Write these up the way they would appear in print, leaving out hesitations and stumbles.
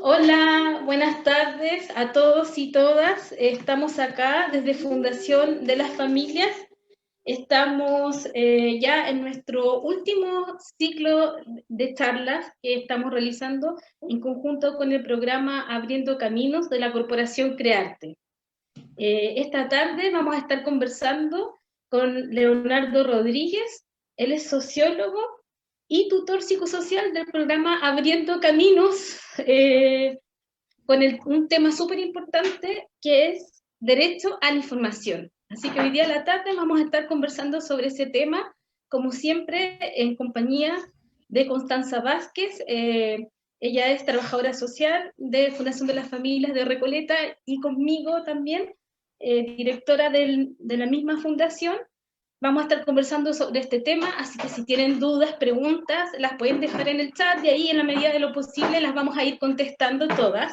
Hola, buenas tardes a todos y todas. Estamos acá desde Fundación de las Familias. Estamos ya en nuestro último ciclo de charlas que estamos realizando en conjunto con el programa Abriendo Caminos de la Corporación Crearte. Esta tarde vamos a estar conversando con Leonardo Rodríguez. Él es sociólogo y tutor psicosocial del programa Abriendo Caminos, con un tema súper importante que es derecho a la información. Así que hoy día a la tarde vamos a estar conversando sobre ese tema, como siempre, en compañía de Constanza Vázquez. Ella es trabajadora social de Fundación de las Familias de Recoleta y conmigo también, directora de la misma fundación. Vamos a estar conversando sobre este tema, así que si tienen dudas, preguntas, las pueden dejar en el chat y ahí en la medida de lo posible las vamos a ir contestando todas.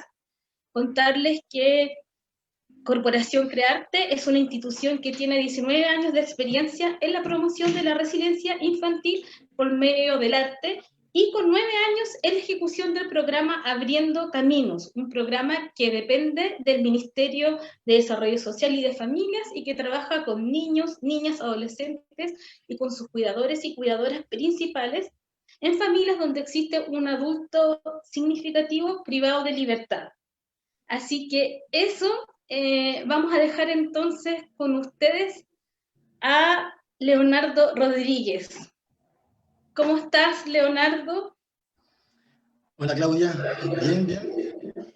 Contarles que Corporación Crearte es una institución que tiene 19 años de experiencia en la promoción de la resiliencia infantil por medio del arte y con 9 años en la ejecución del programa Abriendo Caminos, un programa que depende del Ministerio de Desarrollo Social y de Familias y que trabaja con niños, niñas, adolescentes y con sus cuidadores y cuidadoras principales en familias donde existe un adulto significativo privado de libertad. Así que eso, vamos a dejar entonces con ustedes a Leonardo Rodríguez. ¿Cómo estás, Leonardo? Hola Claudia, bien, bien.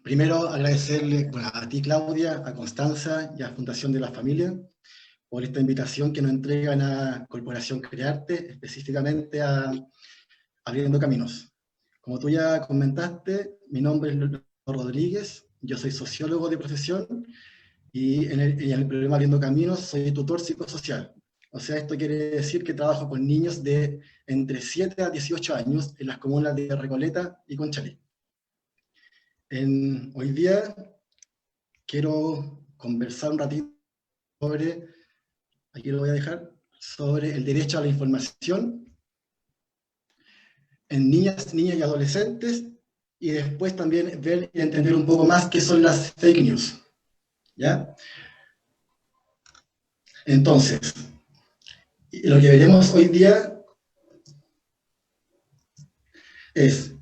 Primero agradecerle a ti Claudia, a Constanza y a Fundación de la Familia por esta invitación que nos entregan a Corporación Crearte, específicamente a Abriendo Caminos. Como tú ya comentaste, mi nombre es Leonardo Rodríguez, yo soy sociólogo de profesión y en el programa Abriendo Caminos soy tutor psicosocial. O sea, esto quiere decir que trabajo con niños de entre 7 a 18 años en las comunas de Recoleta y Conchalí. Hoy día quiero conversar un ratito sobre, aquí lo voy a dejar, sobre el derecho a la información en niñas y adolescentes, y después también ver y entender un poco más qué son las fake news. ¿Ya? Entonces, lo que veremos hoy día es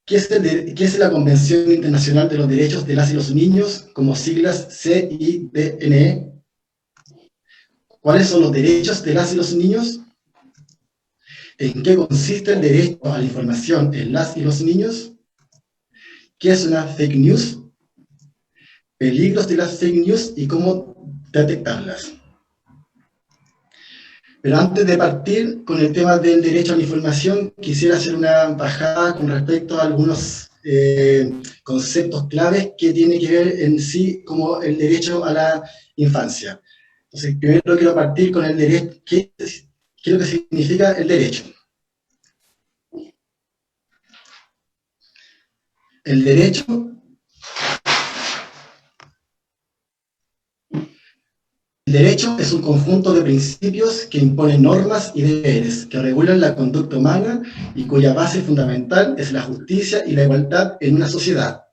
¿qué es la Convención Internacional de los Derechos de las y los Niños, como siglas CIDNE? ¿Cuáles son los derechos de las y los niños? ¿En qué consiste el derecho a la información en las y los niños? ¿Qué es una fake news? Peligros de las fake news y cómo detectarlas. Pero antes de partir con el tema del derecho a la información, quisiera hacer una bajada con respecto a algunos conceptos claves que tienen que ver en sí como el derecho a la infancia. Entonces, primero quiero partir con el derecho. ¿Qué es lo que significa el derecho? El derecho es un conjunto de principios que imponen normas y deberes que regulan la conducta humana y cuya base fundamental es la justicia y la igualdad en una sociedad.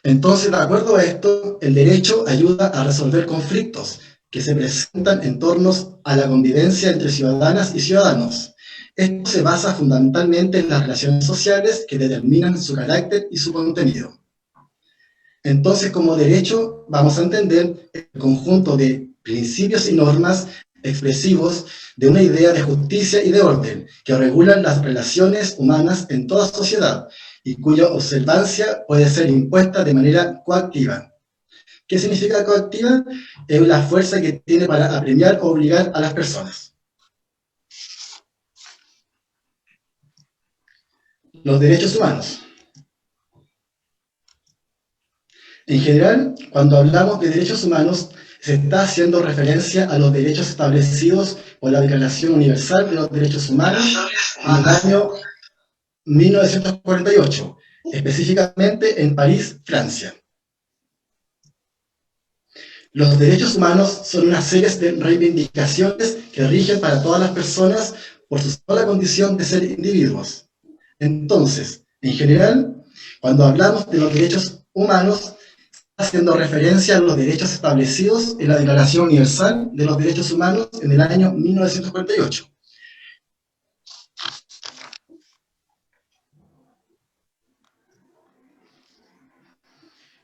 Entonces, de acuerdo a esto, el derecho ayuda a resolver conflictos que se presentan en torno a la convivencia entre ciudadanas y ciudadanos. Esto se basa fundamentalmente en las relaciones sociales que determinan su carácter y su contenido. Entonces, como derecho, vamos a entender el conjunto de principios y normas expresivos de una idea de justicia y de orden que regulan las relaciones humanas en toda sociedad y cuya observancia puede ser impuesta de manera coactiva. ¿Qué significa coactiva? Es la fuerza que tiene para apremiar o obligar a las personas. Los derechos humanos. En general, cuando hablamos de derechos humanos, se está haciendo referencia a los derechos establecidos por la Declaración Universal de los Derechos Humanos en el año 1948, específicamente en París, Francia. Los derechos humanos son una serie de reivindicaciones que rigen para todas las personas por su sola condición de ser individuos. Entonces, en general, cuando hablamos de los derechos humanos, haciendo referencia a los derechos establecidos en la Declaración Universal de los Derechos Humanos en el año 1948.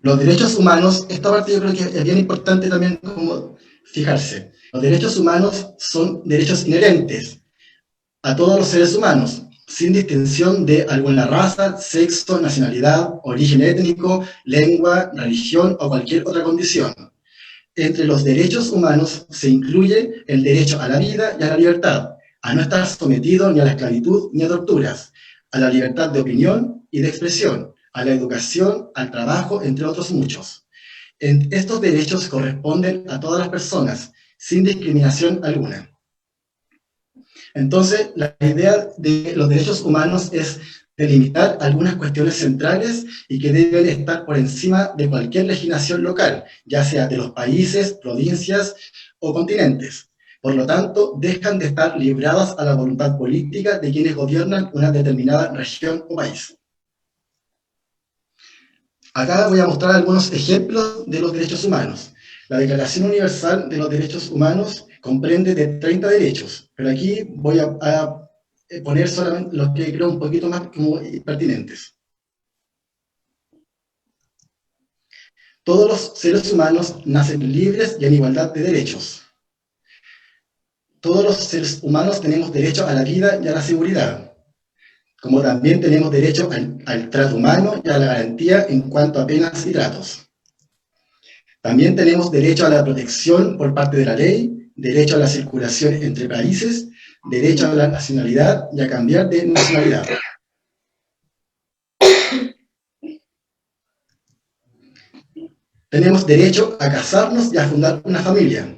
Los derechos humanos, esta parte yo creo que es bien importante también como fijarse. Los derechos humanos son derechos inherentes a todos los seres humanos, sin distinción de alguna raza, sexo, nacionalidad, origen étnico, lengua, religión o cualquier otra condición. Entre los derechos humanos se incluye el derecho a la vida y a la libertad, a no estar sometido ni a la esclavitud ni a torturas, a la libertad de opinión y de expresión, a la educación, al trabajo, entre otros muchos. Estos derechos corresponden a todas las personas, sin discriminación alguna. Entonces, la idea de los derechos humanos es delimitar algunas cuestiones centrales y que deben estar por encima de cualquier legislación local, ya sea de los países, provincias o continentes. Por lo tanto, dejan de estar libradas a la voluntad política de quienes gobiernan una determinada región o país. Acá voy a mostrar algunos ejemplos de los derechos humanos. La Declaración Universal de los Derechos Humanos comprende de 30 derechos, pero aquí voy a poner solamente los que creo un poquito más como pertinentes. Todos los seres humanos nacen libres y en igualdad de derechos. Todos los seres humanos tenemos derecho a la vida y a la seguridad, como también tenemos derecho al trato humano y a la garantía en cuanto a penas y tratos. También tenemos derecho a la protección por parte de la ley, derecho a la circulación entre países, derecho a la nacionalidad y a cambiar de nacionalidad. Tenemos derecho a casarnos y a fundar una familia,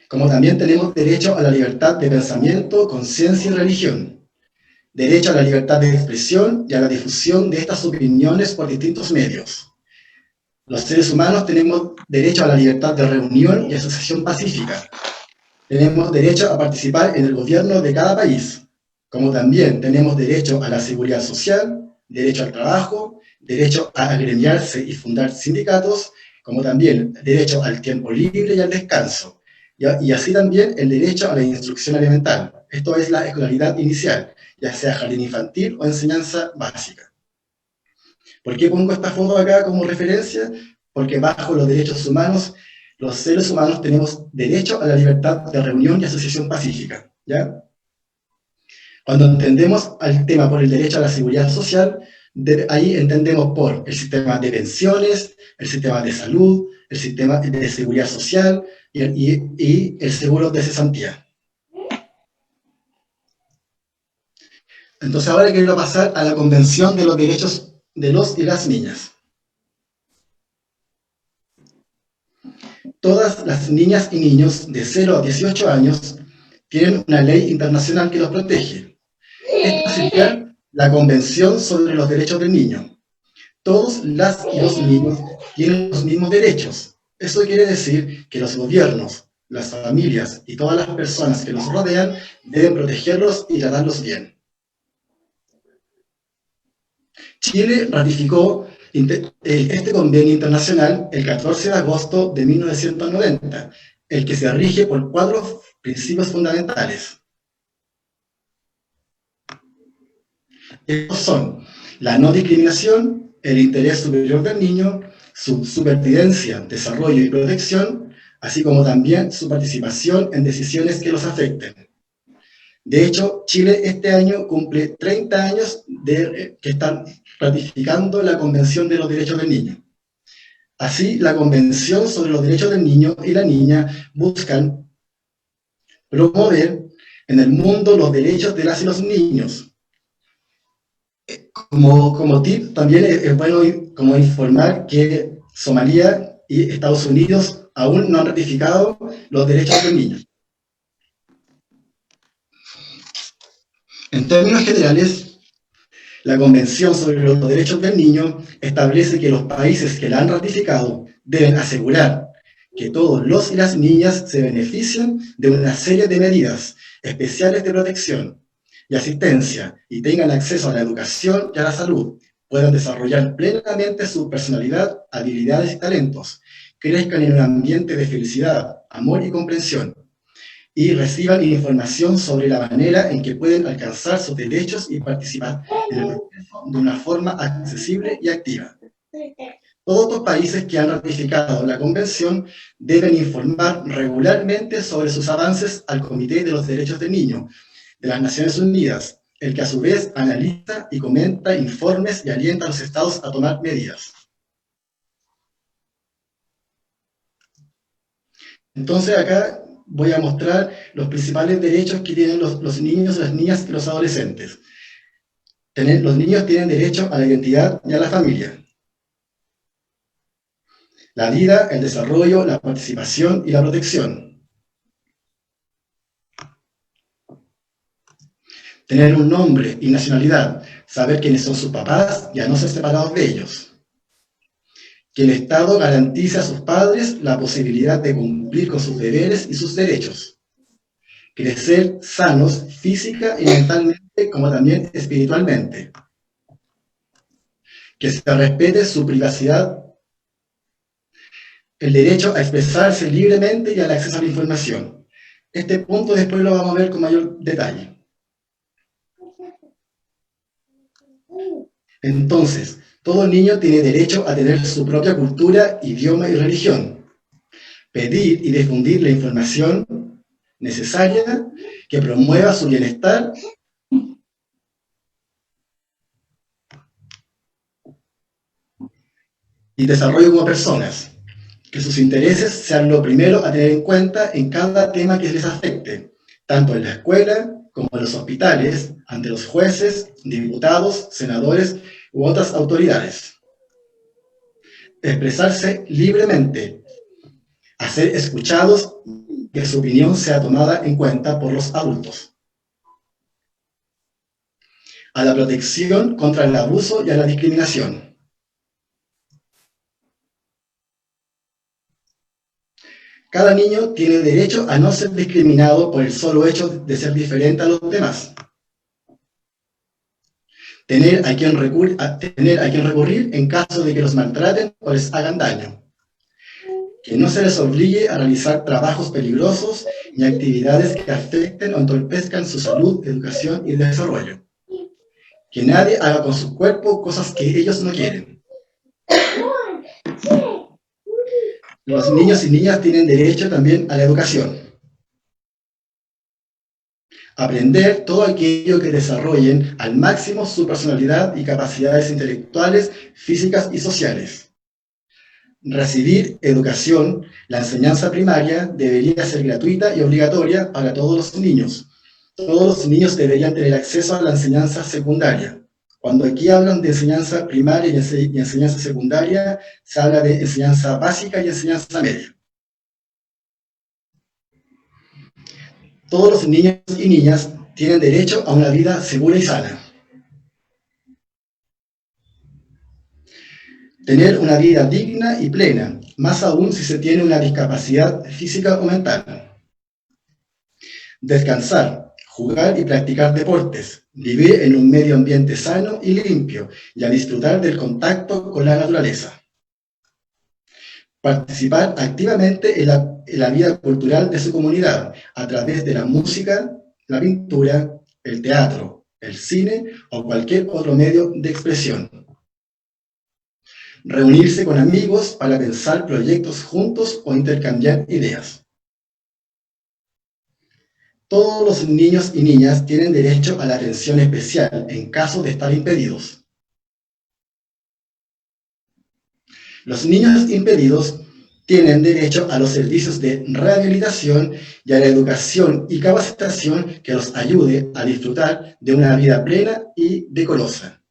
como también tenemos derecho a la libertad de pensamiento, conciencia y religión, derecho a la libertad de expresión y a la difusión de estas opiniones por distintos medios. Los seres humanos tenemos derecho a la libertad de reunión y asociación pacífica. Tenemos derecho a participar en el gobierno de cada país, como también tenemos derecho a la seguridad social, derecho al trabajo, derecho a agremiarse y fundar sindicatos, como también derecho al tiempo libre y al descanso, y así también el derecho a la instrucción elemental. Esto es la escolaridad inicial, ya sea jardín infantil o enseñanza básica. ¿Por qué pongo esta foto acá como referencia? Porque bajo los derechos humanos, los seres humanos tenemos derecho a la libertad de reunión y asociación pacífica, ¿ya? Cuando entendemos al tema por el derecho a la seguridad social, ahí entendemos por el sistema de pensiones, el sistema de salud, el sistema de seguridad social y el seguro de cesantía. Entonces ahora quiero pasar a la Convención de los Derechos de los y las Niñas. Todas las niñas y niños de 0 a 18 años tienen una ley internacional que los protege. Esta sería la Convención sobre los Derechos del Niño. Todos las y los niños tienen los mismos derechos. Eso quiere decir que los gobiernos, las familias y todas las personas que los rodean deben protegerlos y tratarlos bien. Chile ratificó este convenio internacional el 14 de agosto de 1990, el que se rige por 4 principios fundamentales. Estos son la no discriminación, el interés superior del niño, su supervivencia, desarrollo y protección, así como también su participación en decisiones que los afecten. De hecho, Chile este año cumple 30 años de que están ratificando la Convención de los Derechos del Niño. Así, la Convención sobre los Derechos del Niño y la Niña buscan promover en el mundo los derechos de las y los niños. Como tip, también es bueno como informar que Somalia y Estados Unidos aún no han ratificado los derechos del niño. En términos generales, la Convención sobre los Derechos del Niño establece que los países que la han ratificado deben asegurar que todos los y las niñas se beneficien de una serie de medidas especiales de protección, y asistencia y tengan acceso a la educación y a la salud, puedan desarrollar plenamente su personalidad, habilidades y talentos, crezcan en un ambiente de felicidad, amor y comprensión, y reciban información sobre la manera en que pueden alcanzar sus derechos y participar en el proceso de una forma accesible y activa. Todos los países que han ratificado la Convención deben informar regularmente sobre sus avances al Comité de los Derechos del Niño de las Naciones Unidas, el que a su vez analiza y comenta informes y alienta a los estados a tomar medidas. Entonces acá voy a mostrar los principales derechos que tienen los niños, las niñas y los adolescentes. Los niños tienen derecho a la identidad y a la familia. La vida, el desarrollo, la participación y la protección. Tener un nombre y nacionalidad, saber quiénes son sus papás y a no ser separados de ellos. Que el Estado garantice a sus padres la posibilidad de cumplir con sus deberes y sus derechos. Crecer sanos física y mentalmente, como también espiritualmente. Que se respete su privacidad, el derecho a expresarse libremente y al acceso a la información. Este punto después lo vamos a ver con mayor detalle. Entonces, todo niño tiene derecho a tener su propia cultura, idioma y religión. Pedir y difundir la información necesaria que promueva su bienestar y desarrollo como personas. Que sus intereses sean lo primero a tener en cuenta en cada tema que les afecte, tanto en la escuela como en los hospitales, ante los jueces, diputados, senadores u otras autoridades. Expresarse libremente, a ser escuchados y que su opinión sea tomada en cuenta por los adultos. A la protección contra el abuso y a la discriminación. Cada niño tiene derecho a no ser discriminado por el solo hecho de ser diferente a los demás. Tener a quien recurrir en caso de que los maltraten o les hagan daño. Que no se les obligue a realizar trabajos peligrosos ni actividades que afecten o entorpezcan su salud, educación y desarrollo. Que nadie haga con su cuerpo cosas que ellos no quieren. Los niños y niñas tienen derecho también a la educación. Aprender todo aquello que desarrollen al máximo su personalidad y capacidades intelectuales, físicas y sociales. Recibir educación, la enseñanza primaria debería ser gratuita y obligatoria para todos los niños. Todos los niños deberían tener acceso a la enseñanza secundaria. Cuando aquí hablan de enseñanza primaria y enseñanza secundaria, se habla de enseñanza básica y enseñanza media. Todos los niños y niñas tienen derecho a una vida segura y sana. Tener una vida digna y plena, más aún si se tiene una discapacidad física o mental. Descansar, jugar y practicar deportes, vivir en un medio ambiente sano y limpio y a disfrutar del contacto con la naturaleza. Participar activamente en la vida cultural de su comunidad a través de la música, la pintura, el teatro, el cine o cualquier otro medio de expresión. Reunirse con amigos para pensar proyectos juntos o intercambiar ideas. Todos los niños y niñas tienen derecho a la atención especial en caso de estar impedidos. Los niños impedidos tienen derecho a los servicios de rehabilitación y a la educación y capacitación que los ayude a disfrutar de una vida plena y decorosa.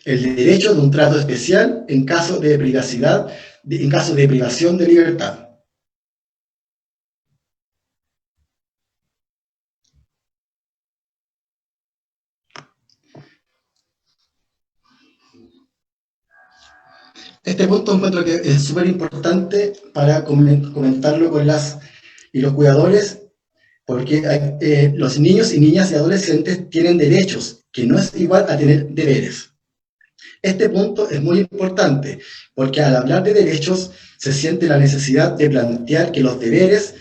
El derecho de un trato especial en caso de privación de libertad. Este punto encuentro que es súper importante para comentarlo con los cuidadores, porque los niños y niñas y adolescentes tienen derechos, que no es igual a tener deberes. Este punto es muy importante, porque al hablar de derechos se siente la necesidad de plantear que los deberes,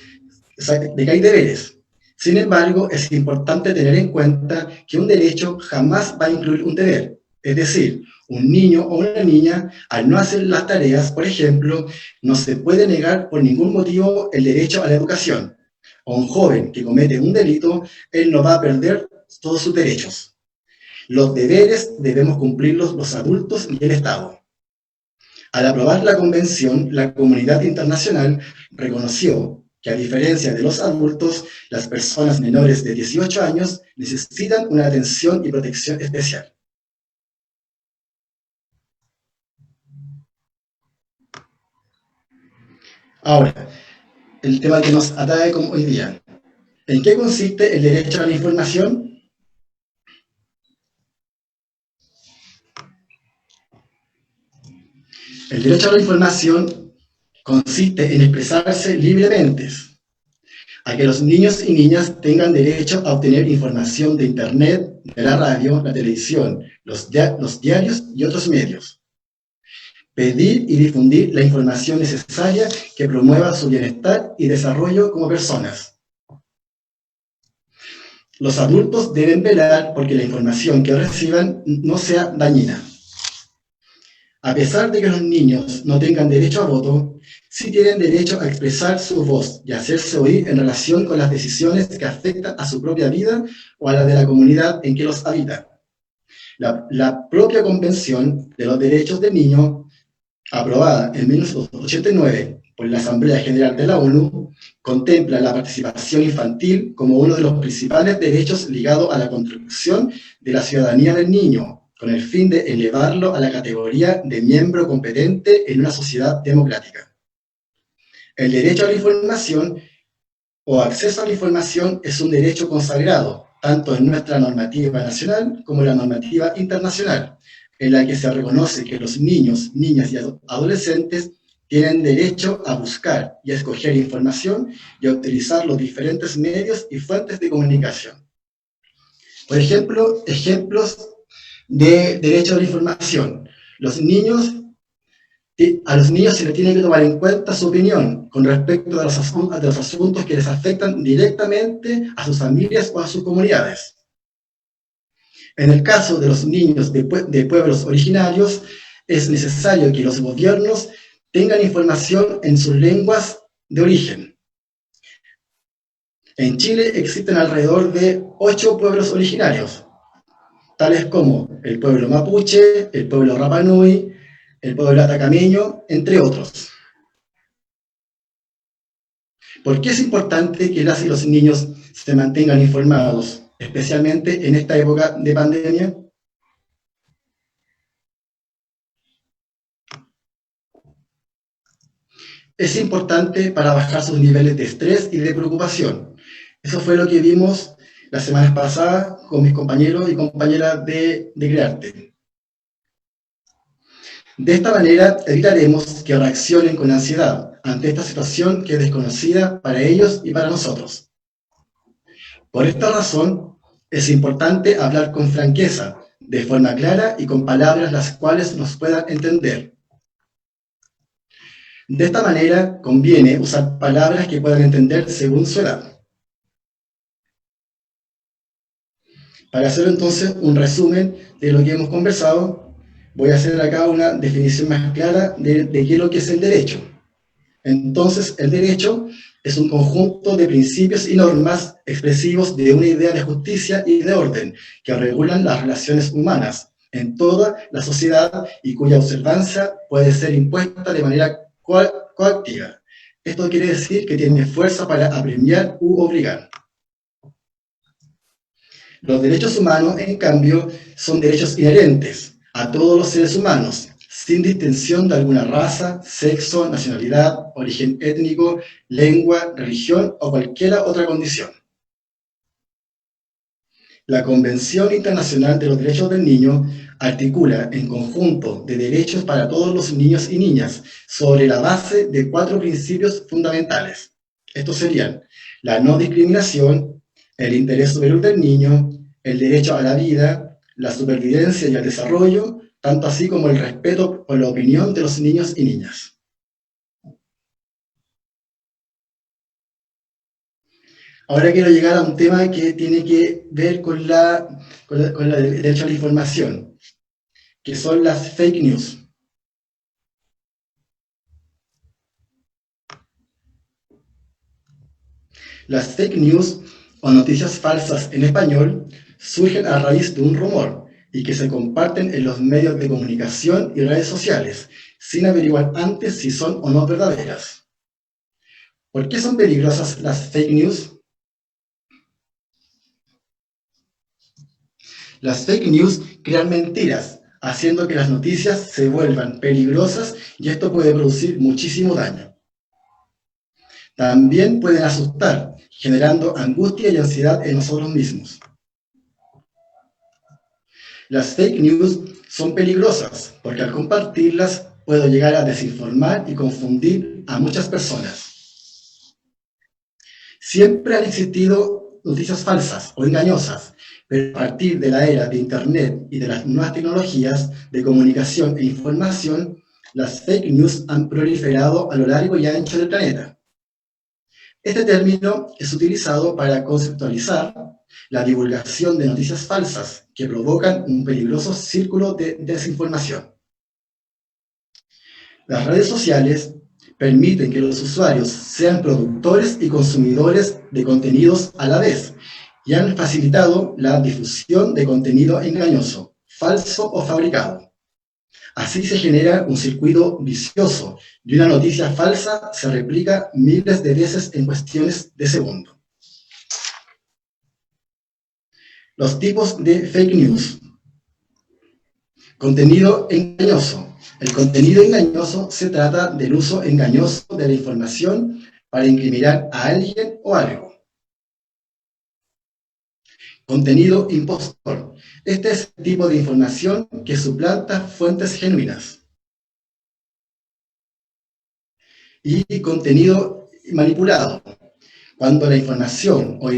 o sea, de que hay deberes. Sin embargo, es importante tener en cuenta que un derecho jamás va a incluir un deber. Es decir, un niño o una niña, al no hacer las tareas, por ejemplo, no se puede negar por ningún motivo el derecho a la educación. O un joven que comete un delito, él no va a perder todos sus derechos. Los deberes debemos cumplirlos los adultos y el Estado. Al aprobar la convención, la comunidad internacional reconoció que, a diferencia de los adultos, las personas menores de 18 años necesitan una atención y protección especial. Ahora, el tema que nos atañe como hoy día. ¿En qué consiste el derecho a la información? El derecho a la información consiste en expresarse libremente, a que los niños y niñas tengan derecho a obtener información de Internet, de la radio, la televisión, los diarios y otros medios. Pedir y difundir la información necesaria que promueva su bienestar y desarrollo como personas. Los adultos deben velar porque la información que reciban no sea dañina. A pesar de que los niños no tengan derecho a voto, sí tienen derecho a expresar su voz y hacerse oír en relación con las decisiones que afectan a su propia vida o a la de la comunidad en que los habita. La propia Convención de los Derechos del Niño, aprobada en 1989 por la Asamblea General de la ONU, contempla la participación infantil como uno de los principales derechos ligados a la construcción de la ciudadanía del niño, con el fin de elevarlo a la categoría de miembro competente en una sociedad democrática. El derecho a la información o acceso a la información es un derecho consagrado, tanto en nuestra normativa nacional como en la normativa internacional, en la que se reconoce que los niños, niñas y adolescentes tienen derecho a buscar y a escoger información y a utilizar los diferentes medios y fuentes de comunicación. Por ejemplo, ejemplos de derecho a la información. A los niños se les tiene que tomar en cuenta su opinión con respecto a los asuntos que les afectan directamente a sus familias o a sus comunidades. En el caso de los niños de pueblos originarios, es necesario que los gobiernos tengan información en sus lenguas de origen. En Chile existen alrededor de 8 pueblos originarios, tales como el pueblo mapuche, el pueblo Rapa Nui, el pueblo atacameño, entre otros. ¿Por qué es importante que las y los niños se mantengan informados, especialmente en esta época de pandemia? Es importante para bajar sus niveles de estrés y de preocupación. Eso fue lo que vimos la semana pasada con mis compañeros y compañeras de Crearte. De esta manera evitaremos que reaccionen con ansiedad ante esta situación que es desconocida para ellos y para nosotros. Por esta razón, es importante hablar con franqueza, de forma clara y con palabras las cuales nos puedan entender. De esta manera, conviene usar palabras que puedan entender según su edad. Para hacer entonces un resumen de lo que hemos conversado, voy a hacer acá una definición más clara de qué es lo que es el derecho. Entonces, el derecho es un conjunto de principios y normas expresivos de una idea de justicia y de orden que regulan las relaciones humanas en toda la sociedad y cuya observancia puede ser impuesta de manera coactiva. Esto quiere decir que tiene fuerza para apremiar u obligar. Los derechos humanos, en cambio, son derechos inherentes a todos los seres humanos, sin distinción de alguna raza, sexo, nacionalidad, origen étnico, lengua, religión o cualquier otra condición. La Convención Internacional de los Derechos del Niño articula en conjunto de derechos para todos los niños y niñas sobre la base de 4 principios fundamentales. Estos serían la no discriminación, el interés superior del niño, el derecho a la vida, la supervivencia y el desarrollo, tanto así como el respeto por la opinión de los niños y niñas. Ahora quiero llegar a un tema que tiene que ver con el derecho a la información, que son las fake news. Las fake news o noticias falsas en español surgen a raíz de un rumor y que se comparten en los medios de comunicación y redes sociales, sin averiguar antes si son o no verdaderas. ¿Por qué son peligrosas las fake news? Las fake news crean mentiras, haciendo que las noticias se vuelvan peligrosas y esto puede producir muchísimo daño. También pueden asustar, generando angustia y ansiedad en nosotros mismos. Las fake news son peligrosas porque al compartirlas puedo llegar a desinformar y confundir a muchas personas. Siempre han existido noticias falsas o engañosas, pero a partir de la era de Internet y de las nuevas tecnologías de comunicación e información, las fake news han proliferado a lo largo y ancho del planeta. Este término es utilizado para conceptualizar la divulgación de noticias falsas que provocan un peligroso círculo de desinformación. Las redes sociales permiten que los usuarios sean productores y consumidores de contenidos a la vez y han facilitado la difusión de contenido engañoso, falso o fabricado. Así se genera un circuito vicioso y una noticia falsa se replica miles de veces en cuestiones de segundo. Los tipos de fake news. Contenido engañoso. El contenido engañoso se trata del uso engañoso de la información para incriminar a alguien o algo. Contenido impostor. Este es el tipo de información que suplanta fuentes genuinas. Y contenido manipulado, cuando la información o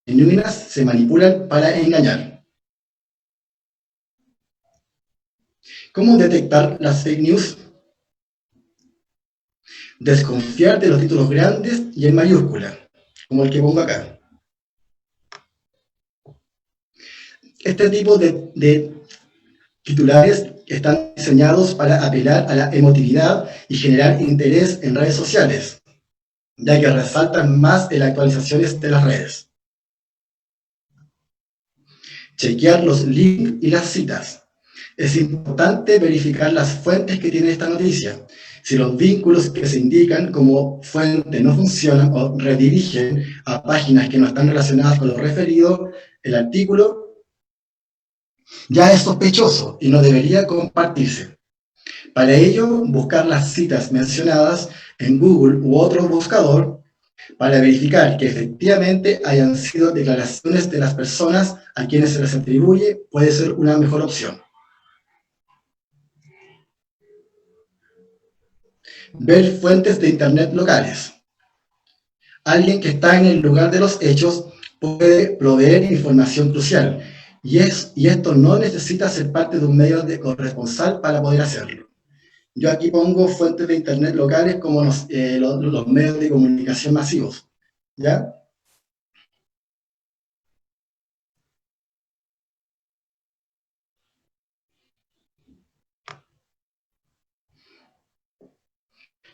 genuinas se manipulan para engañar. ¿Cómo detectar las fake news? Desconfiar de los títulos grandes y en mayúscula, como el que pongo acá. Este tipo de titulares están diseñados para apelar a la emotividad y generar interés en redes sociales, ya que resaltan más en las actualizaciones de las redes. Chequear los links y las citas. Es importante verificar las fuentes que tiene esta noticia. Si los vínculos que se indican como fuente no funcionan o redirigen a páginas que no están relacionadas con lo referido, el artículo ya es sospechoso y no debería compartirse. Para ello, buscar las citas mencionadas en Google u otro buscador para verificar que efectivamente hayan sido declaraciones de las personas a quienes se les atribuye puede ser una mejor opción. Ver fuentes de Internet locales. Alguien que está en el lugar de los hechos puede proveer información crucial y esto no necesita ser parte de un medio de corresponsal para poder hacerlo. Yo aquí pongo fuentes de Internet locales como los medios de comunicación masivos, ¿ya?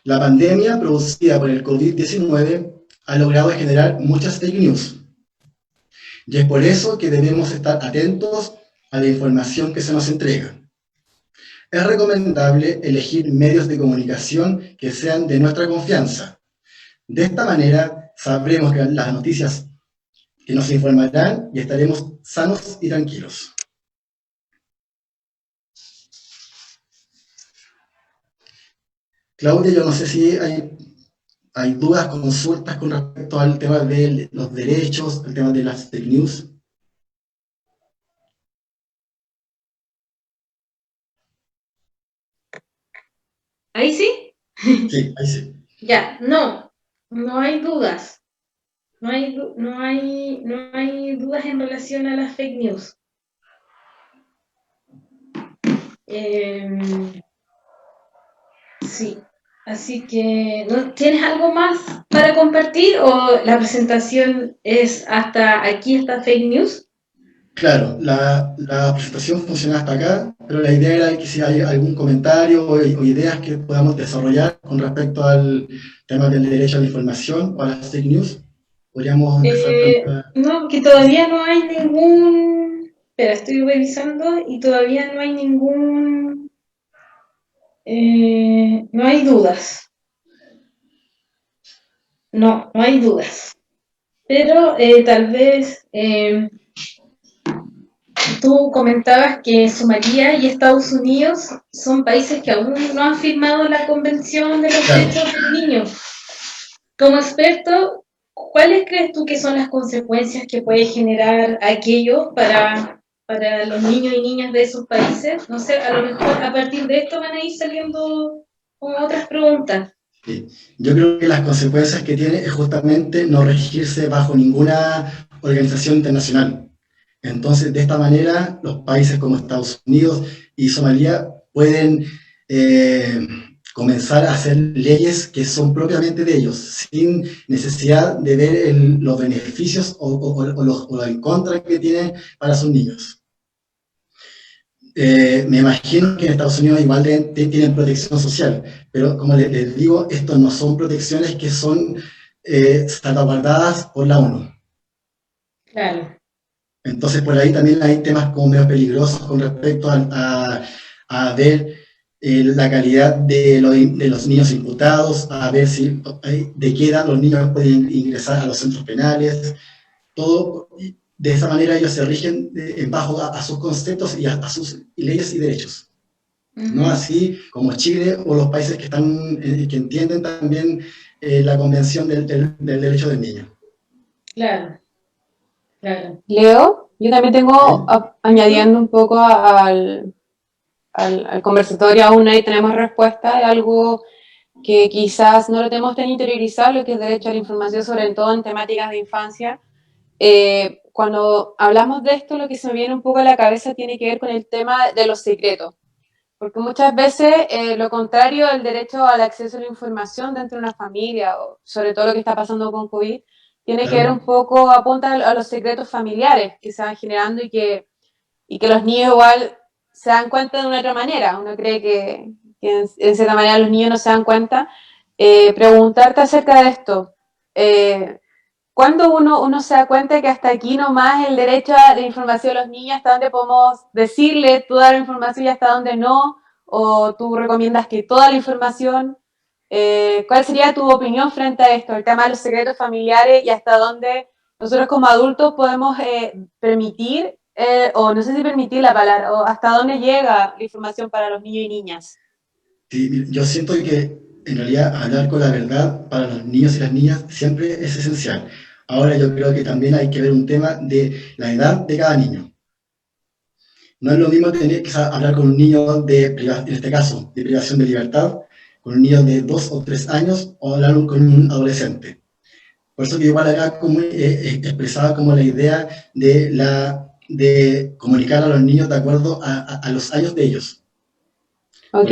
La pandemia producida por el COVID-19 ha logrado generar muchas fake news. Y es por eso que debemos estar atentos a la información que se nos entrega. Es recomendable elegir medios de comunicación que sean de nuestra confianza. De esta manera sabremos que las noticias que nos informarán y estaremos sanos y tranquilos. Claudia, yo no sé si hay dudas, consultas con respecto al tema de los derechos, el tema de las fake news. ¿Ahí sí? Sí, ahí sí. Ya, no. No hay dudas, no hay dudas en relación a las fake news. Sí, así que, ¿no tienes algo más para compartir o la presentación es hasta aquí, esta fake news? Claro, la presentación funciona hasta acá, pero la idea era que si hay algún comentario o ideas que podamos desarrollar con respecto al tema del derecho a la información o a las fake news, podríamos empezar con No, que todavía no hay ningún. Espera, estoy revisando y todavía no hay ningún. No hay dudas. No hay dudas. Pero tal vez tú comentabas que Somalia y Estados Unidos son países que aún no han firmado la Convención de los claro. Derechos del Niño. Como experto, ¿cuáles crees tú que son las consecuencias que puede generar aquello para los niños y niñas de esos países? No sé, a lo mejor a partir de esto van a ir saliendo como otras preguntas. Sí. Yo creo que las consecuencias que tiene es justamente no regirse bajo ninguna organización internacional. Entonces, de esta manera, los países como Estados Unidos y Somalia pueden eh, comenzar a hacer leyes que son propiamente de ellos, sin necesidad de ver los beneficios o el contra que tienen para sus niños. Me imagino que en Estados Unidos igual tienen protección social, pero como les digo, estos no son protecciones que son salvaguardadas por la ONU. Claro. Entonces, por ahí también hay temas como medio peligrosos con respecto a ver la calidad de los niños imputados, a ver si de qué edad los niños pueden ingresar a los centros penales, todo de esa manera ellos se rigen en bajo a sus conceptos y a sus leyes y derechos. No así como Chile o los países que están que entienden también la Convención del Derecho del Niño. Claro, claro. Leo, yo también tengo, ¿Sí? añadiendo un poco al conversatorio, aún no tenemos respuesta de algo que quizás no lo tenemos tan interiorizado, lo que es derecho a la información, sobre todo en temáticas de infancia. Cuando hablamos de esto, lo que se me viene un poco a la cabeza tiene que ver con el tema de los secretos. Porque muchas veces lo contrario al derecho al acceso a la información dentro de una familia, o sobre todo lo que está pasando con COVID, tiene que ver un Claro. poco, apunta a los secretos familiares que se van generando y que los niños igual se dan cuenta de una otra manera. Uno cree que en cierta manera los niños no se dan cuenta. Preguntarte acerca de esto. ¿Cuándo uno se da cuenta que hasta aquí nomás el derecho a la información de los niños, hasta dónde podemos decirle toda la información y hasta dónde no? ¿O tú recomiendas que toda la información? ¿Cuál sería tu opinión frente a esto? El tema de los secretos familiares y hasta dónde nosotros como adultos podemos permitir, o no sé si permitir la palabra, o hasta dónde llega la información para los niños y niñas. Sí, yo siento que en realidad hablar con la verdad para los niños y las niñas siempre es esencial. Ahora yo creo que también hay que ver un tema de la edad de cada niño. No es lo mismo tener que hablar con un niño en este caso, de privación de libertad, con un niño de 2 o 3 años, o hablar con un adolescente. Por eso que igual acá como, expresaba como la idea de comunicar a los niños de acuerdo a los años de ellos. Ok,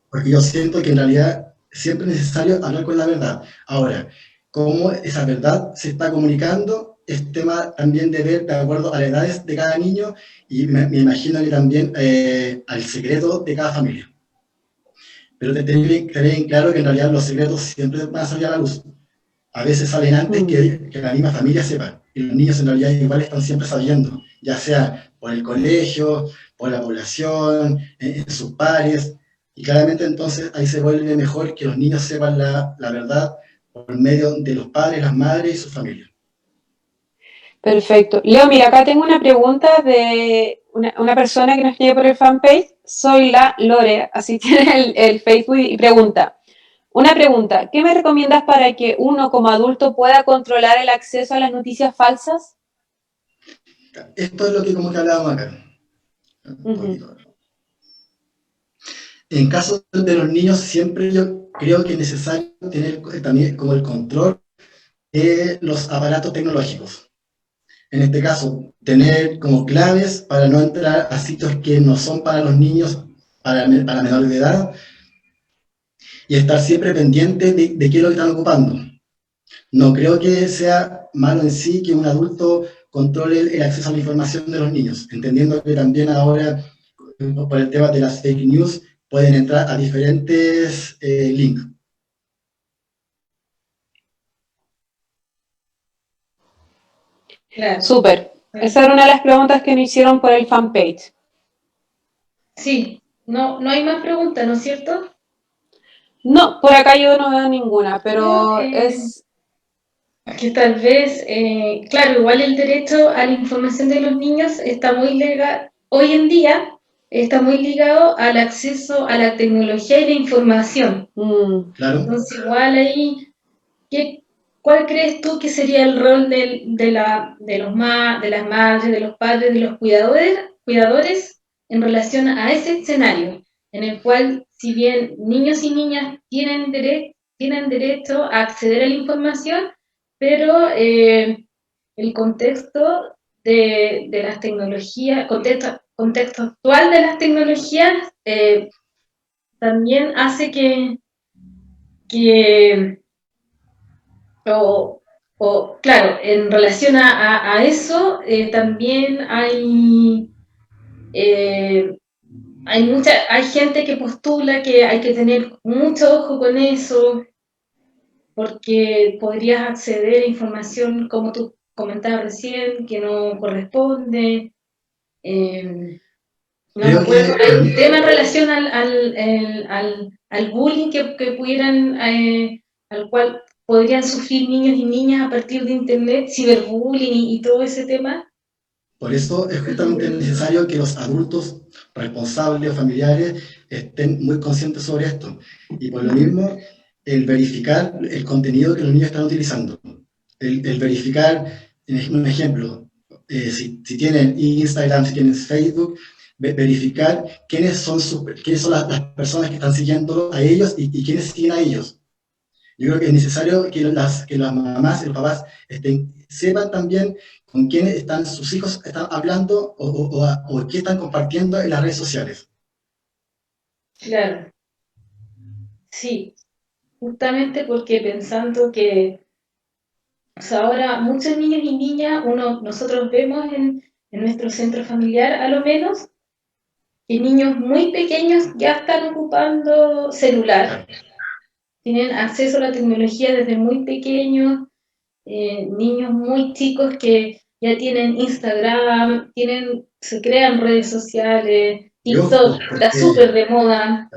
Porque yo siento que en realidad siempre es necesario hablar con la verdad. Ahora, cómo esa verdad se está comunicando es tema también de ver de acuerdo a las edades de cada niño y me imagino que también al secreto de cada familia. Pero te tener en claro que en realidad los secretos siempre van a salir a la luz. A veces salen antes que la misma familia sepa. Y los niños en realidad igual están siempre sabiendo, ya sea por el colegio, por la población, en sus pares. Y claramente entonces ahí se vuelve mejor que los niños sepan la verdad por medio de los padres, las madres y su familia. perfecto. Leo, mira, acá tengo una pregunta de una persona que nos escribe por el fanpage. Soy la Lore, así tiene el Facebook, y pregunta. Una pregunta, ¿qué me recomiendas para que uno como adulto pueda controlar el acceso a las noticias falsas? Esto es lo que como que hablábamos acá. Un Ujú. poquito. En caso de los niños, siempre yo creo que es necesario tener también como el control de los aparatos tecnológicos. En este caso, tener como claves para no entrar a sitios que no son para los niños, para menores de edad, y estar siempre pendiente de qué es lo que están ocupando. No creo que sea malo en sí que un adulto controle el acceso a la información de los niños, entendiendo que también ahora, por el tema de las fake news, pueden entrar a diferentes links. Claro. Súper. Esa era una de las preguntas que nos hicieron por el fanpage. Sí, no, no hay más preguntas, ¿no es cierto? No, por acá yo no veo ninguna, pero Creo, que tal vez, claro, igual el derecho a la información de los niños está muy ligado, hoy en día está muy ligado al acceso a la tecnología y la información. Claro. Entonces, igual ahí, ¿cuál crees tú que sería el rol de las madres, de los padres, de los cuidadores en relación a ese escenario, en el cual, si bien niños y niñas tienen derecho a acceder a la información, pero el contexto de las tecnologías, contexto actual de las tecnologías, también hace que claro, en relación a eso, también hay gente que postula que hay que tener mucho ojo con eso, porque podrías acceder a información, como tú comentabas recién, que no corresponde. No me Creo acuerdo, que hay un tema en relación al bullying que pudieran, al cual podrían sufrir niños y niñas a partir de Internet, ciberbullying y todo ese tema. por eso es justamente necesario que los adultos responsables o familiares estén muy conscientes sobre esto. Y por lo mismo, el verificar el contenido que los niños están utilizando. El verificar, un ejemplo, si tienen Instagram, si tienen Facebook, verificar quiénes son las personas que están siguiendo a ellos y quiénes siguen a ellos. Yo creo que es necesario que las mamás y los papás sepan también con quiénes están sus hijos están hablando o qué están compartiendo en las redes sociales. Claro, sí, justamente porque pensando que, o sea, ahora muchos niños y niñas, nosotros vemos en nuestro centro familiar a lo menos, que niños muy pequeños ya están ocupando celular, tienen acceso a la tecnología desde muy pequeños, niños muy chicos que ya tienen Instagram, se crean redes sociales, Y ojo, TikTok está súper de moda.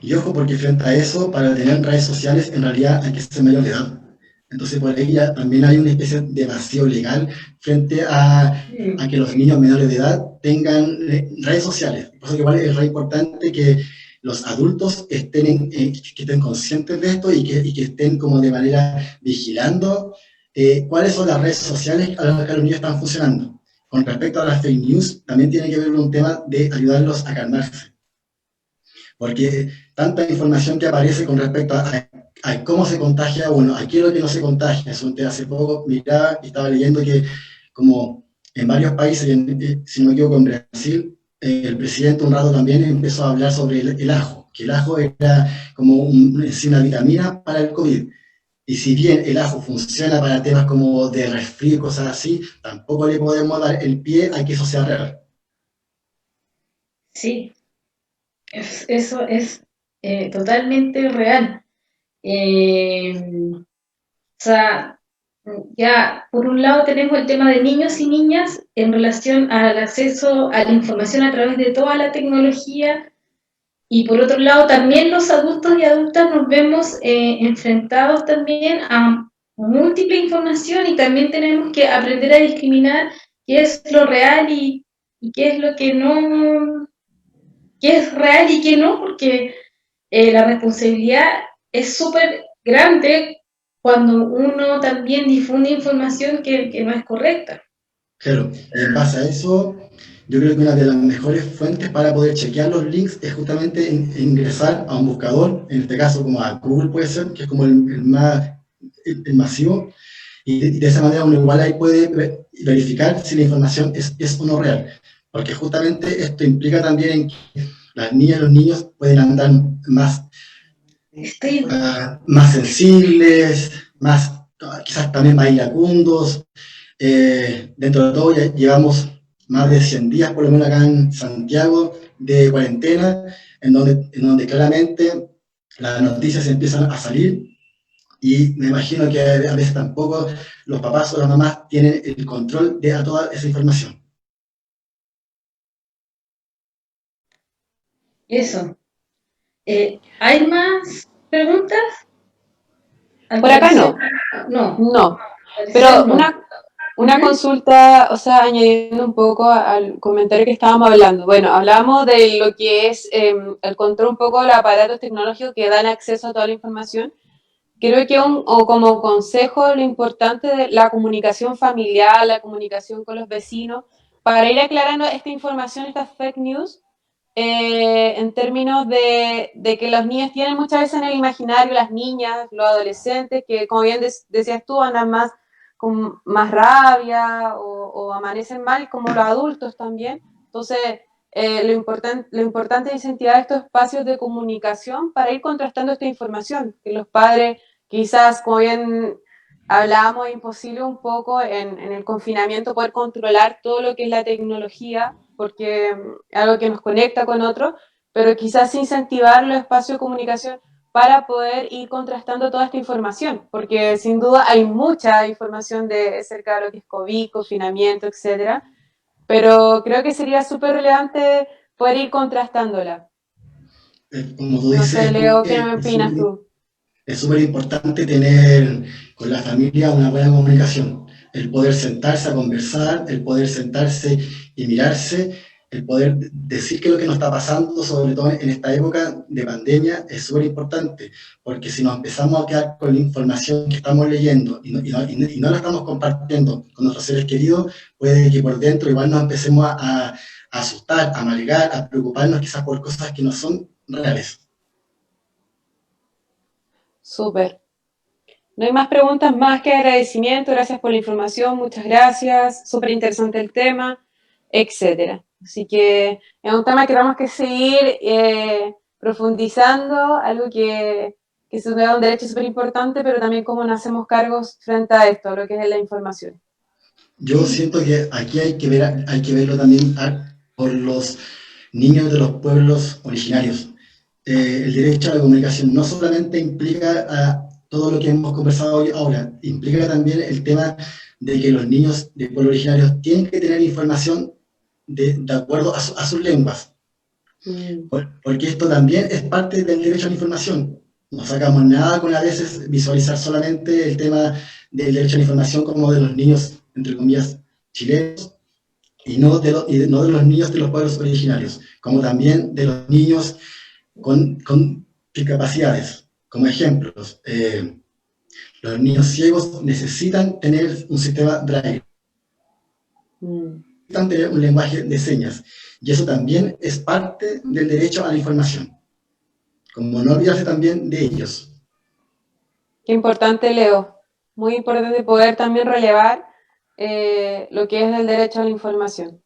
y ojo, porque frente a eso, para tener redes sociales, en realidad hay que ser mayor de edad. Entonces, por ahí ya también hay una especie de vacío legal frente a que los niños menores de edad tengan redes sociales. Por eso que igual es re importante que los adultos que estén conscientes de esto y que estén como de manera vigilando cuáles son las redes sociales a las que los niños están funcionando. Con respecto a las fake news, también tiene que ver un tema de ayudarlos a calmarse. Porque tanta información que aparece con respecto a cómo se contagia uno, a qué es lo que no se contagia. Hace poco miraba y estaba leyendo que como en varios países, si no me equivoco en Brasil, el presidente un rato también empezó a hablar sobre el ajo, que el ajo era como una vitamina para el COVID. Y si bien el ajo funciona para temas como de resfrío y cosas así, tampoco le podemos dar el pie a que eso sea real. Sí, eso es totalmente real. O sea, ya por un lado tenemos el tema de niños y niñas en relación al acceso a la información a través de toda la tecnología, y por otro lado también los adultos y adultas nos vemos enfrentados también a múltiple información, y también tenemos que aprender a discriminar qué es lo real y qué es lo que no, qué es real y qué no, porque la responsabilidad es súper grande cuando uno también difunde información que no es correcta. Claro, y en base a eso, yo creo que una de las mejores fuentes para poder chequear los links es justamente ingresar a un buscador, en este caso como a Google puede ser, que es como el más el masivo, y de esa manera uno igual ahí puede verificar si la información es o no real, porque justamente esto implica también en que las niñas y los niños pueden andar más, más sensibles, más, quizás también más iracundos. Dentro de todo ya llevamos más de 100 días, por lo menos acá en Santiago, de cuarentena, en donde claramente las noticias empiezan a salir y me imagino que a veces tampoco los papás o las mamás tienen el control de toda esa información. Eso. ¿Hay más preguntas? Al Por acá parecer, no, no. no. Al Pero parecer, no. una consulta, o sea, añadiendo un poco al comentario que estábamos hablando. Bueno, hablamos de lo que es el control un poco de los aparatos tecnológicos que dan acceso a toda la información. Creo que o como consejo lo importante de la comunicación familiar, la comunicación con los vecinos, para ir aclarando esta información, estas fake news, en términos de que los niños tienen muchas veces en el imaginario, las niñas, los adolescentes, que como bien decías tú, andan más con más rabia o amanecen mal, como los adultos también. Entonces, lo importante es incentivar estos espacios de comunicación para ir contrastando esta información, que los padres quizás, como bien hablábamos, es imposible un poco en el confinamiento poder controlar todo lo que es la tecnología, porque es algo que nos conecta con otros, pero quizás incentivar los espacios de comunicación para poder ir contrastando toda esta información, porque sin duda hay mucha información acerca de lo que es COVID, confinamiento, etcétera, pero creo que sería súper relevante poder ir contrastándola. Como tú No dices, sé, Leo, ¿qué me opinas tú? es súper importante tener con la familia una buena comunicación, el poder sentarse a conversar, el poder sentarse y mirarse, el poder decir qué es lo que nos está pasando, sobre todo en esta época de pandemia, es súper importante, porque si nos empezamos a quedar con la información que estamos leyendo y no la estamos compartiendo con nuestros seres queridos, puede que por dentro igual nos empecemos a asustar, a amargar, a preocuparnos quizás por cosas que no son reales. Súper. No hay más preguntas más que agradecimiento. Gracias por la información. Muchas gracias. Súper interesante el tema, etcétera. Así que es un tema que tenemos que seguir profundizando, algo que es un derecho súper importante, pero también cómo nos hacemos cargos frente a esto, lo que es la información. Yo siento que aquí hay que verlo también por los niños de los pueblos originarios. El derecho a la comunicación no solamente implica a todo lo que hemos conversado hoy ahora, implica también el tema de que los niños de pueblos originarios tienen que tener información de acuerdo a sus lenguas, porque esto también es parte del derecho a la información. No sacamos nada con a veces visualizar solamente el tema del derecho a la información como de los niños, entre comillas, chilenos, y no de los niños de los pueblos originarios, como también de los niños con discapacidades. Como ejemplos, los niños ciegos necesitan tener un sistema braille, necesitan tener un lenguaje de señas, y eso también es parte del derecho a la información, como no olvidarse también de ellos. Qué importante, Leo. Muy importante poder también relevar lo que es el derecho a la información.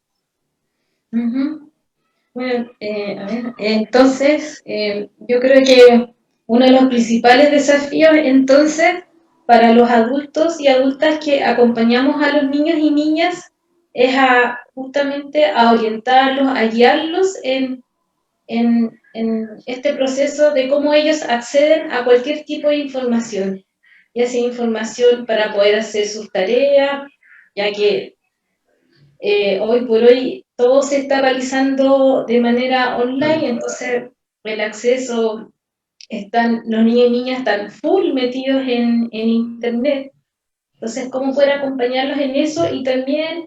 Bueno, a ver, entonces, yo creo que uno de los principales desafíos, entonces, para los adultos y adultas que acompañamos a los niños y niñas, es justamente a orientarlos, a guiarlos en este proceso de cómo ellos acceden a cualquier tipo de información, ya sea información para poder hacer sus tareas, ya que hoy por hoy todo se está realizando de manera online, entonces el acceso, los niños y niñas están full metidos en internet, entonces cómo poder acompañarlos en eso y también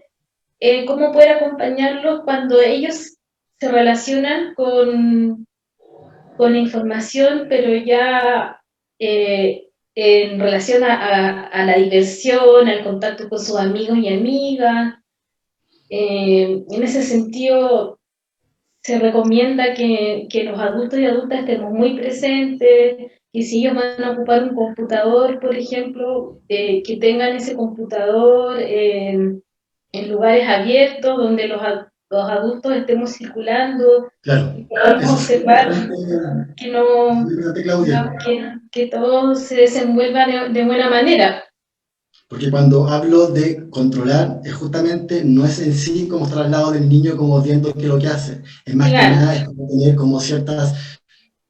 cómo poder acompañarlos cuando ellos se relacionan con la información, pero ya en relación a la diversión, al contacto con sus amigos y amigas, En ese sentido, se recomienda que los adultos y adultas estemos muy presentes, que si ellos van a ocupar un computador, por ejemplo, que tengan ese computador en lugares abiertos donde los adultos estemos circulando Claro, y podamos eso es observar que, no, importante, Claudia, que todo se desenvuelva de buena manera. porque cuando hablo de controlar, es justamente, no es en sí como estar al lado del niño como viendo qué es lo que hace, es más que Claro, nada es como tener como ciertas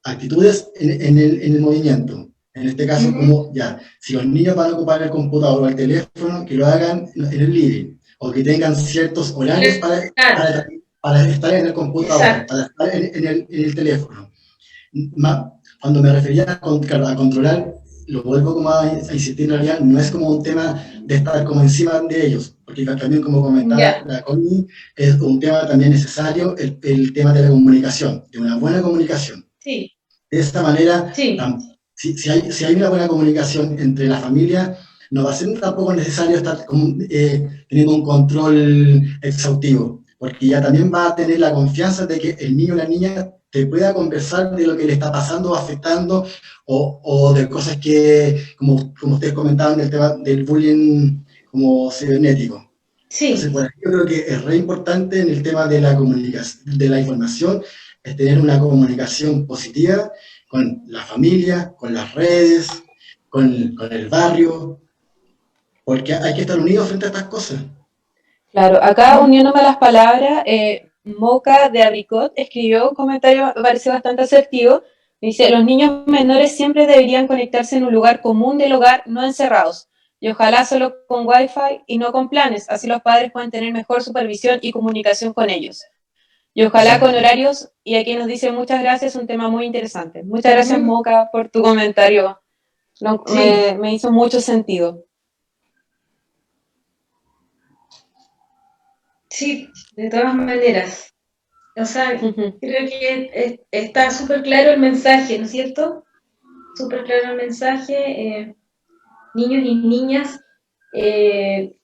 actitudes en el movimiento. En este caso, ujú, como ya, si los niños van a ocupar el computador o el teléfono, que lo hagan en el living, o que tengan ciertos horarios claro, para estar en el computador, exacto, para estar en el teléfono. Cuando me refería claro, a controlar, lo vuelvo como a insistir, en realidad no es como un tema de estar como encima de ellos, porque también como comentaba ya, la Connie, es un tema también necesario, el tema de la comunicación, de una buena comunicación. sí, De esta manera, sí, si hay una buena comunicación entre la familia, no va a ser tampoco necesario estar teniendo un control exhaustivo, porque ya también va a tener la confianza de que el niño o la niña te pueda conversar de lo que le está pasando o afectando, o de cosas que, como ustedes comentaban, del tema del bullying como cibernético. Entonces, sí. por aquí yo creo que es re importante en el tema de la comunicación, de la información, es tener una comunicación positiva con la familia, con las redes, con el barrio, porque hay que estar unidos frente a estas cosas. Claro, acá uniéndome a las palabras, Moca de Abricot escribió un comentario, me pareció bastante asertivo. Dice, los niños menores siempre deberían conectarse en un lugar común del hogar, no encerrados. Y ojalá solo con Wi-Fi y no con planes. Así los padres pueden tener mejor supervisión y comunicación con ellos. Y ojalá con Exacto. horarios, y aquí nos dice muchas gracias, un tema muy interesante. Muchas gracias, Ujú, Moca, por tu comentario. No, sí, me hizo mucho sentido. sí, de todas maneras. O sea, Ujú. creo que está súper claro el mensaje, ¿no es cierto? Súper claro el mensaje. Niños y niñas, eh,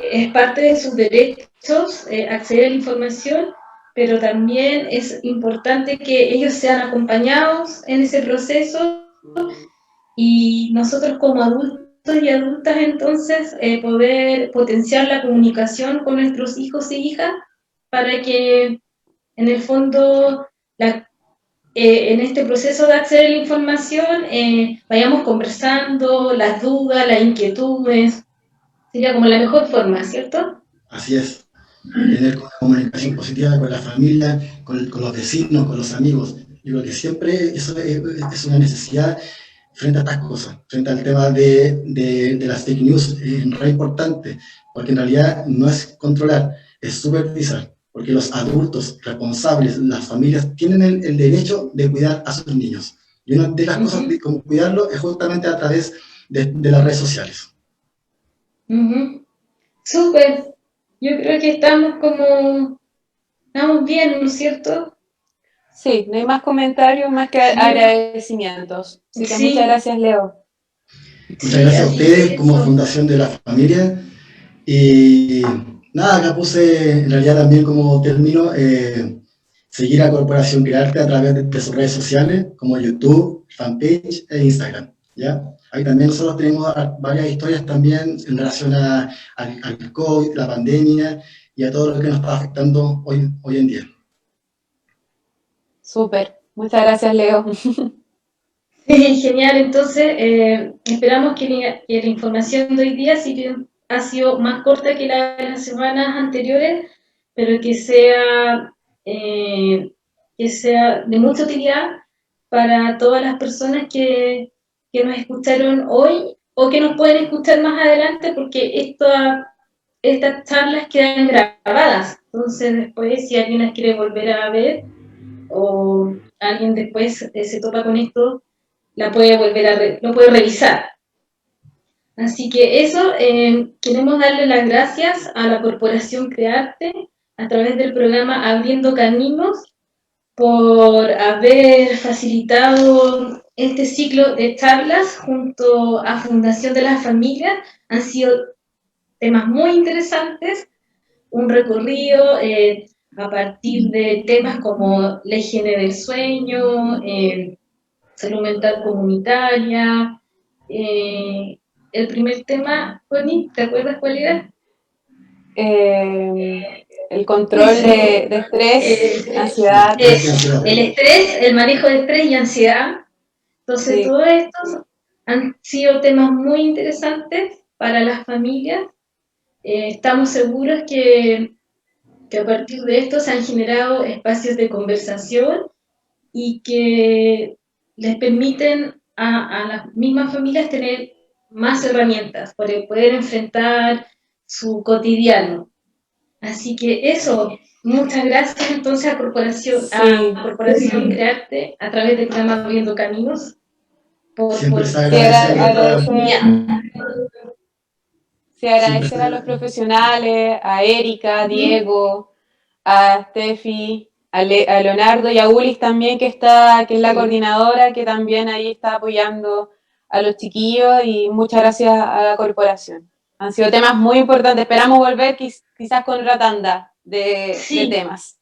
es parte de sus derechos acceder a la información, pero también es importante que ellos sean acompañados en ese proceso y nosotros como adultos y adultas entonces poder potenciar la comunicación con nuestros hijos e hijas para que en el fondo en este proceso de acceder a la información vayamos conversando las dudas, las inquietudes, sería como la mejor forma, ¿cierto? Así es. Tener una comunicación positiva con la familia, con los vecinos, con los amigos. Yo creo que siempre eso es una necesidad frente a estas cosas, frente al tema de las fake news, es re importante, porque en realidad no es controlar, es supervisar, porque los adultos responsables, las familias, tienen el derecho de cuidar a sus niños. Y una de las Uh cosas -huh, de cómo cuidarlo es justamente a través de las redes sociales. uh -huh. Súper. Yo creo que estamos bien, ¿no es cierto? Sí, no hay más comentarios, más que Sí, agradecimientos. Así que muchas sí, gracias, Leo. Muchas sí, gracias a así ustedes que como eso. Fundación de la Familia. Y nada, acá puse en realidad también como término seguir a Corporación Crearte a través de sus redes sociales como YouTube, fanpage e Instagram. ¿Ya? Ahí también nosotros tenemos varias historias también en relación al COVID, la pandemia y a todo lo que nos está afectando hoy en día. Súper. Muchas gracias, Leo. Genial, entonces esperamos que la información de hoy día, si bien ha sido más corta que las semanas anteriores, pero que sea de mucha utilidad para todas las personas que nos escucharon hoy o que nos pueden escuchar más adelante, porque estas charlas quedan grabadas. Entonces después, si alguien las quiere volver a ver o alguien después se topa con esto, lo puede revisar. Así que eso, queremos darle las gracias a la Corporación Crearte a través del programa Abriendo Caminos por haber facilitado este ciclo de charlas junto a Fundación de las Familias. Han sido temas muy interesantes, un recorrido a partir de temas como la higiene del sueño, salud mental comunitaria. El primer tema, Connie, ¿te acuerdas cuál era? El control de estrés, ansiedad. El estrés, el manejo de estrés y ansiedad. Entonces, Sí. todos estos han sido temas muy interesantes para las familias. Estamos seguros que a partir de esto se han generado espacios de conversación y que les permiten a las mismas familias tener más herramientas para poder enfrentar su cotidiano. Así que eso, muchas gracias entonces a Corporación Crearte a través del programa Abriendo Caminos. Siempre se agradece. Sí, agradecer a los profesionales, a Erika, a Diego, a Steffi, a Leonardo y a Ulis también, que es la coordinadora, que también ahí está apoyando a los chiquillos, y muchas gracias a la corporación. Han sido temas muy importantes. Esperamos volver quizás con otra tanda de temas.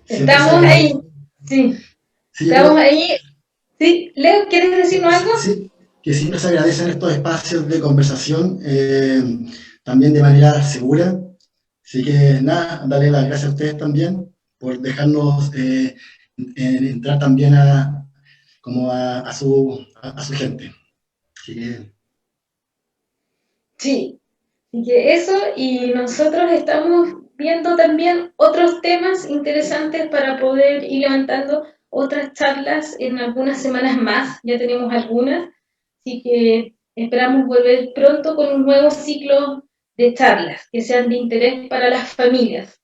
Estamos ahí. Sí. Estamos ahí. Sí, Leo, ¿quieres decirnos algo? Sí, que siempre se agradecen estos espacios de conversación, también de manera segura. Así que nada, darle las gracias a ustedes también por dejarnos entrar también a su gente. Así que... Sí, así que eso, y nosotros estamos viendo también otros temas interesantes para poder ir levantando otras charlas en algunas semanas más, ya tenemos algunas, así que esperamos volver pronto con un nuevo ciclo de charlas que sean de interés para las familias.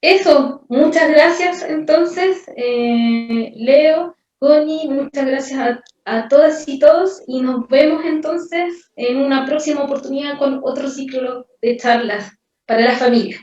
Eso, muchas gracias entonces, Leo, Connie, muchas gracias a todas y todos, y nos vemos entonces en una próxima oportunidad con otro ciclo de charlas para la familia.